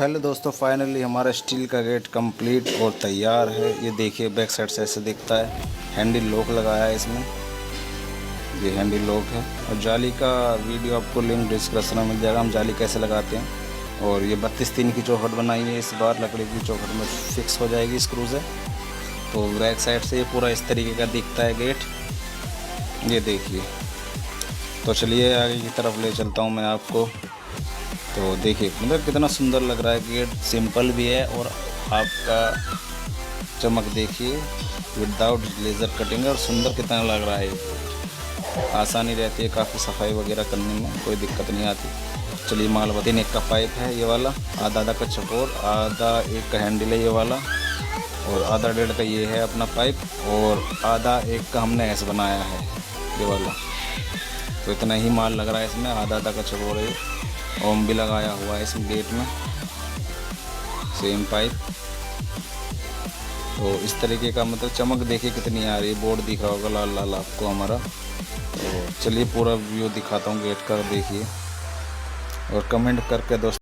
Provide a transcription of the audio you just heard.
Hello दोस्तों, finally हमारा steel का गेट कंप्लीट और तैयार है। ये देखिए बैक साइड से ऐसे दिखता है। हैंडल लॉक लगाया है इसमें, ये हैंडल लॉक है। और जाली का वीडियो आपको लिंक डिस्क्रिप्शन में मिल जाएगा, हम जाली कैसे लगाते हैं। और ये 32 की चौखट बनाई है, इस बार लकड़ी की चौखट में फिक्स हो जाएगी स्क्रू से। तो बैक साइड से ये पूरा इस तरीके का दिखता है गेट, ये देखिए। तो चलिए आगे की तरफ ले चलता हूँ मैं आपको। तो देखिए मतलब कितना सुंदर लग रहा है गेट, सिंपल भी है और आपका चमक देखिए विदाउट लेज़र कटिंग, और सुंदर कितना लग रहा है। आसानी रहती है काफ़ी सफाई वगैरह करने में, कोई दिक्कत नहीं आती। चलिए माल बताइए। 3 एक का पाइप है ये वाला, आधा का चकोर, आधा एक का हैंडल है ये वाला, और आधा 1.5 का ये है अपना पाइप, और आधा एक का हमने ऐसे बनाया है ये वाला। तो इतना ही माल लग रहा है इसमें, आधा का चकोर है। ओम भी लगाया हुआ है इस गेट में, सेम पाइप। तो इस तरीके का मतलब चमक देखिए कितनी आ रही है। बोर्ड दिख रहा होगा लाल लाल आपको हमारा। तो चलिए पूरा व्यू दिखाता हूँ गेट का, देखिए और कमेंट करके दोस्तों